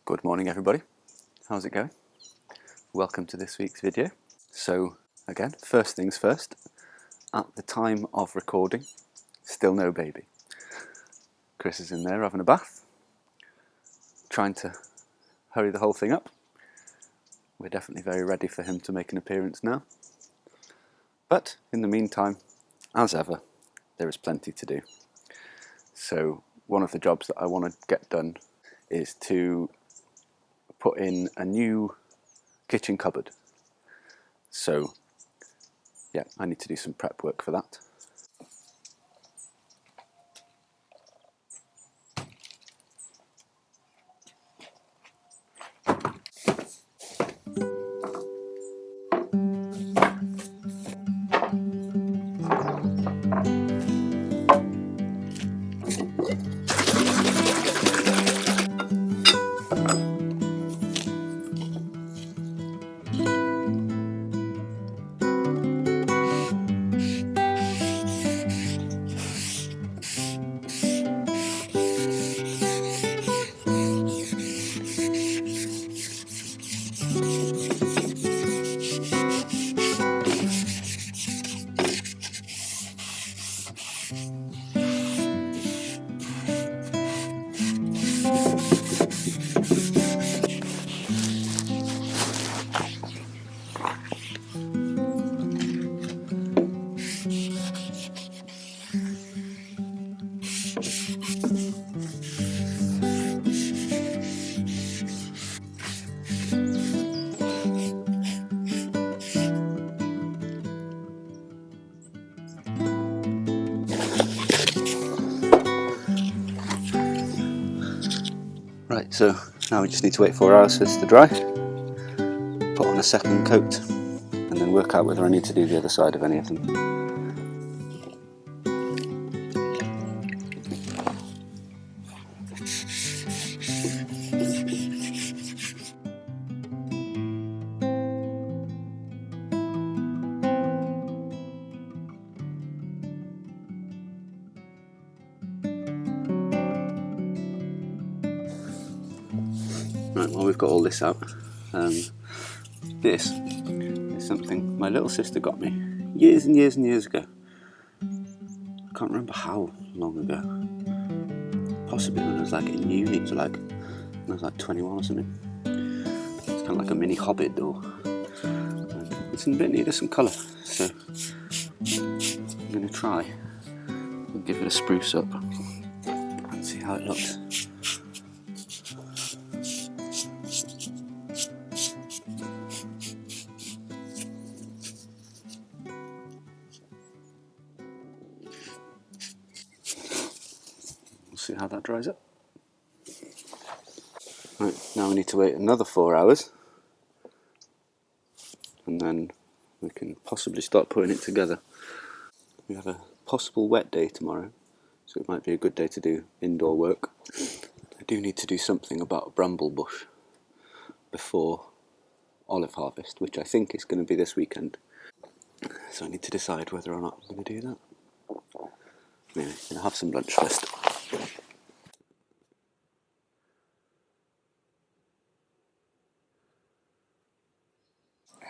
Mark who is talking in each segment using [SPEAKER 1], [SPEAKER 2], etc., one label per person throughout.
[SPEAKER 1] Good morning everybody, how's it going? Welcome to this week's video. So again, first things first, at the time of recording, still no baby. Chris is in there having a bath, trying to hurry the whole thing up. We're definitely very ready for him to make an appearance now. But in the meantime, as ever, there is plenty to do. So one of the jobs that I want to get done is to put in a new kitchen cupboard. So yeah, I need to do some prep work for that. Right, so now we just need to wait 4 hours for this to dry, put on a second coat, and then work out whether I need to do the other side of any of them. Right, well we've got all this out. This is something my little sister got me years and years and years ago. I can't remember how long ago. Possibly when I was like in uni, so like when I was like 21 or something. It's kind of like a mini Hobbit door. And it's in a bit need of some colour, so I'm going to try and give it a spruce up and see how it looks. See how that dries up. Right, now we need to wait another 4 hours and then we can possibly start putting it together. We have a possible wet day tomorrow, so it might be a good day to do indoor work. I do need to do something about a bramble bush before olive harvest, which I think is going to be this weekend. So I need to decide whether or not I'm going to do that. Anyway, I'm going to have some lunch first.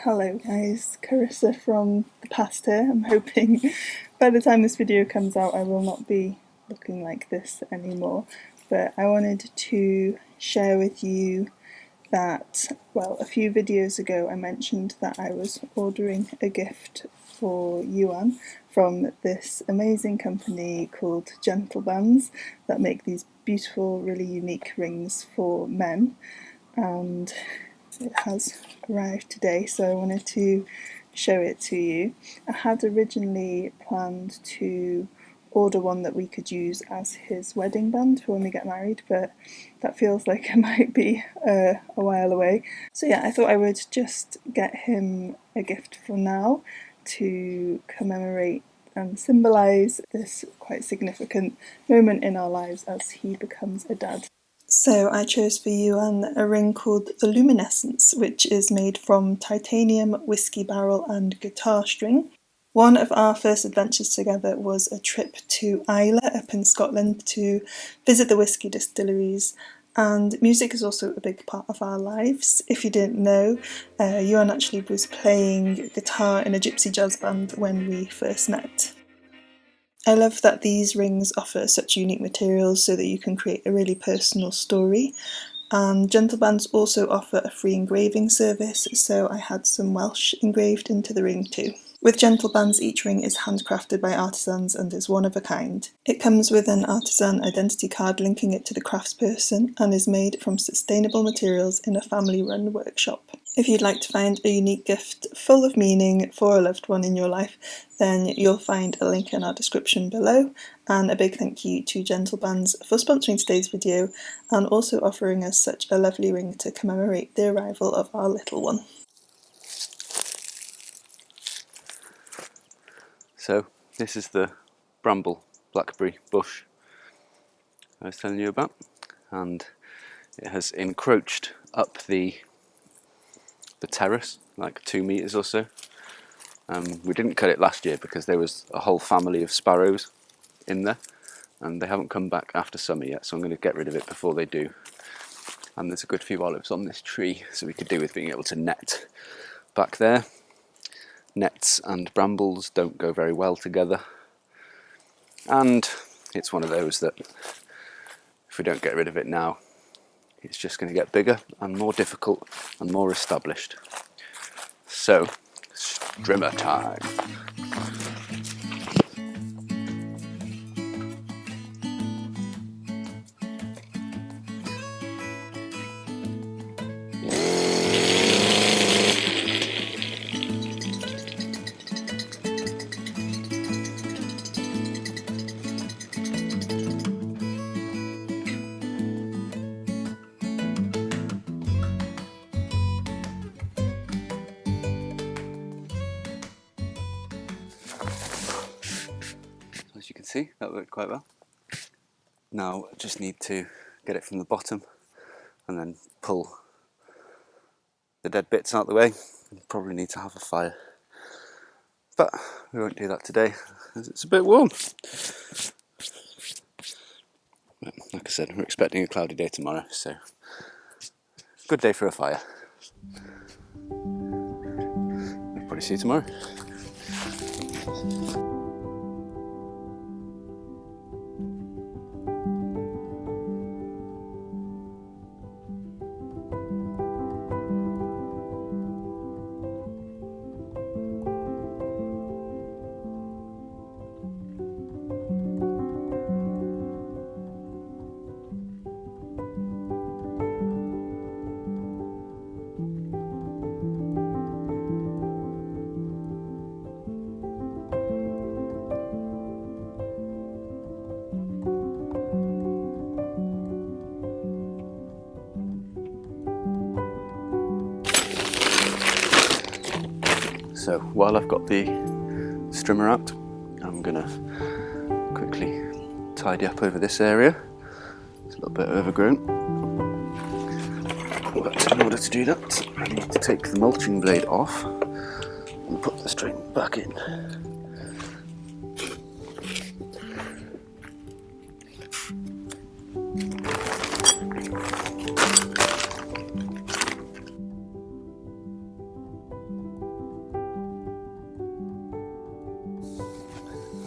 [SPEAKER 2] Hello guys, Carissa from the past here. I'm hoping by the time this video comes out I will not be looking like this anymore, but I wanted to share with you that, well, a few videos ago I mentioned that I was ordering a gift for Iwan from this amazing company called Gentle Bands that make these beautiful, really unique rings for men, and it has arrived today, so I wanted to show it to you. I had originally planned to order one that we could use as his wedding band for when we get married, but that feels like it might be a while away. So yeah, I thought I would just get him a gift for now to commemorate and symbolise this quite significant moment in our lives as he becomes a dad. So I chose for Iwan a ring called the Luminescence, which is made from titanium, whiskey barrel and guitar string. One of our first adventures together was a trip to Islay up in Scotland to visit the whiskey distilleries And music is also a big part of our lives. If you didn't know, Iwan actually was playing guitar in a gypsy jazz band when we first met. I love that these rings offer such unique materials so that you can create a really personal story. And Gentle Bands also offer a free engraving service, so I had some Welsh engraved into the ring too. With Gentle Bands, each ring is handcrafted by artisans and is one of a kind. It comes with an artisan identity card linking it to the craftsperson and is made from sustainable materials in a family-run workshop. If you'd like to find a unique gift full of meaning for a loved one in your life, then you'll find a link in our description below. And a big thank you to Gentle Bands for sponsoring today's video and also offering us such a lovely ring to commemorate the arrival of our little one.
[SPEAKER 1] So this is the bramble blackberry bush I was telling you about, and it has encroached up the terrace like 2 meters or so. We didn't cut it last year because there was a whole family of sparrows in there and they haven't come back after summer yet, so I'm going to get rid of it before they do. And there's a good few olives on this tree, so we could do with being able to net back there. Nets and brambles don't go very well together, and it's one of those that if we don't get rid of it now, it's just going to get bigger and more difficult and more established. So, strimmer time. As you can see, that worked quite well. Now I just need to get it from the bottom and then pull the dead bits out of the way. Probably need to have a fire, but we won't do that today as it's a bit warm. But like I said, we're expecting a cloudy day tomorrow, so good day for a fire. I'll probably see you tomorrow. So while I've got the strimmer out, I'm going to quickly tidy up over this area. It's a little bit overgrown, but in order to do that I need to take the mulching blade off and put the string back in.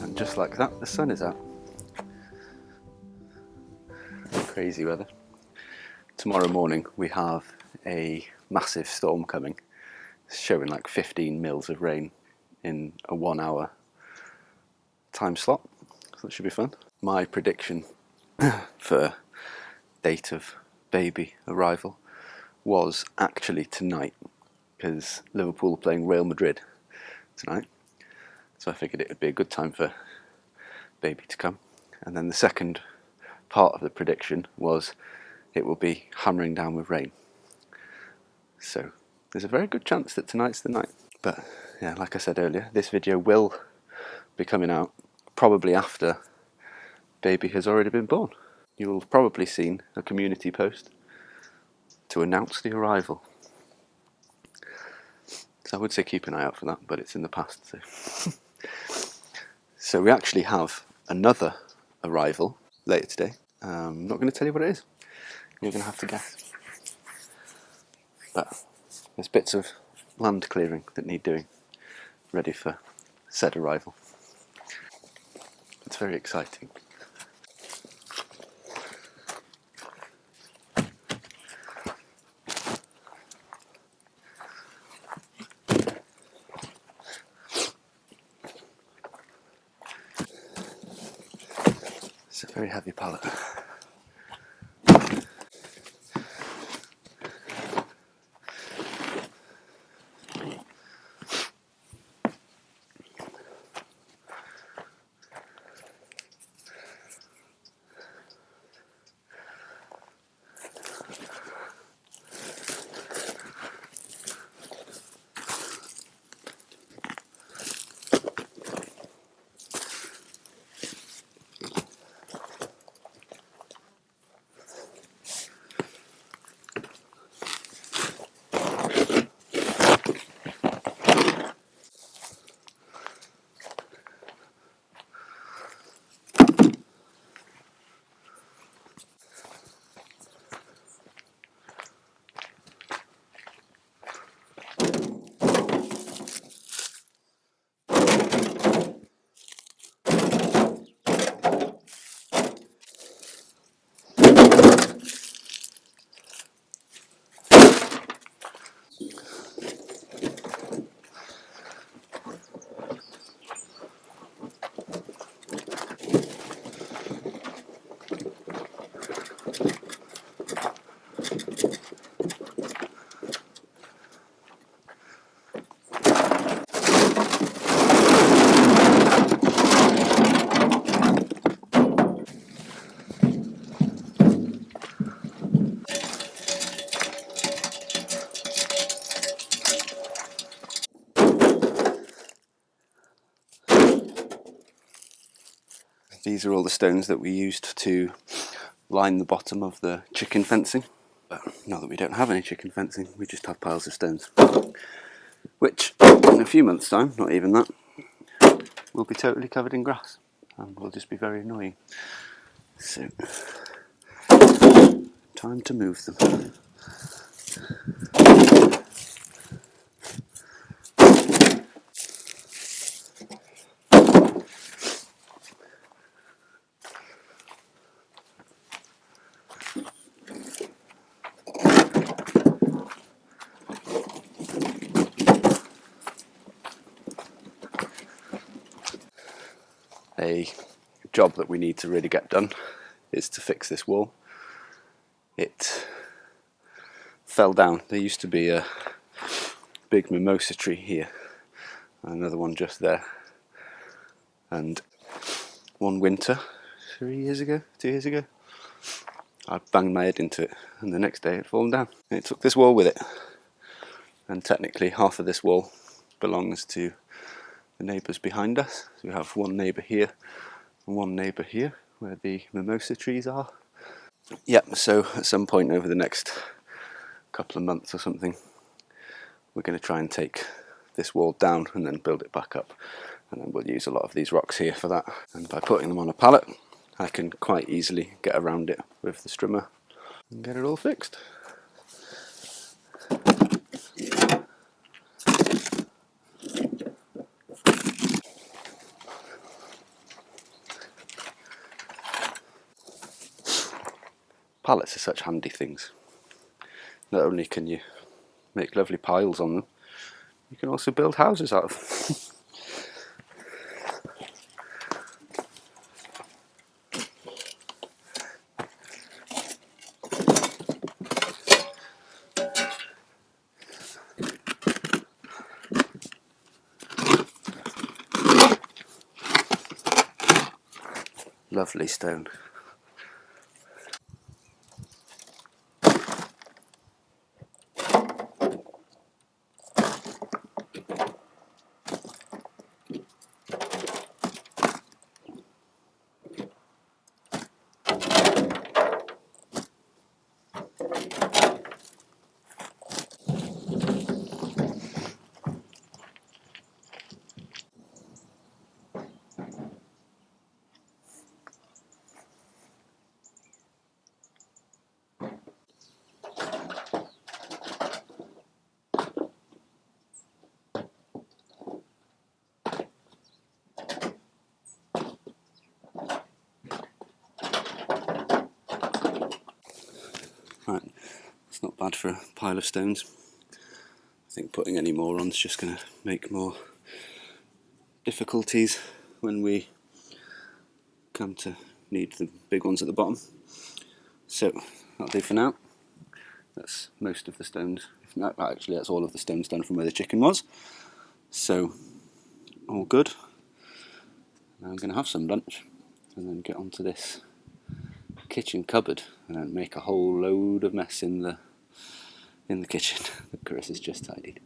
[SPEAKER 1] And just like that, the sun is out. Crazy weather. Tomorrow morning we have a massive storm coming, showing like 15 mils of rain in a 1 hour time slot, so that should be fun. My prediction for date of baby arrival was actually tonight, because Liverpool are playing Real Madrid tonight, so I figured it would be a good time for baby to come. And then the second part of the prediction was it will be hammering down with rain, so there's a very good chance that tonight's the night. But yeah, like I said earlier, this video will be coming out probably after baby has already been born. You will have probably seen a community post to announce the arrival, so I would say keep an eye out for that, but it's in the past. So we actually have another arrival later today. I'm not going to tell you what it is You're going to have to guess. But there's bits of land clearing that need doing, ready for said arrival. It's very exciting. It's a very heavy pallet. These are all the stones that we used to line the bottom of the chicken fencing. But now that we don't have any chicken fencing, we just have piles of stones. Which, in a few months' time, not even that, will be totally covered in grass. And will just be very annoying. So, time to move them. A job that we need to really get done is to fix this wall. It fell down. There used to be a big mimosa tree here, another one just there, and one winter, 2 years ago, I banged my head into it, and the next day it fallen down. And it took this wall with it, and technically half of this wall belongs to the neighbours behind us. So we have one neighbour here and one neighbour here where the mimosa trees are. Yep, so at some point over the next couple of months or something, we're going to try and take this wall down and then build it back up, and then we'll use a lot of these rocks here for that. And by putting them on a pallet, I can quite easily get around it with the strimmer and get it all fixed. Pallets are such handy things. Not only can you make lovely piles on them, you can also build houses out of them. Lovely stone. It's not bad for a pile of stones. I think putting any more on is just going to make more difficulties when we come to need the big ones at the bottom. So that'll do for now. That's most of the stones. Actually, that's all of the stones done from where the chicken was. So all good. Now I'm going to have some lunch and then get onto this kitchen cupboard and then make a whole load of mess in the kitchen that Carissa's just tidied.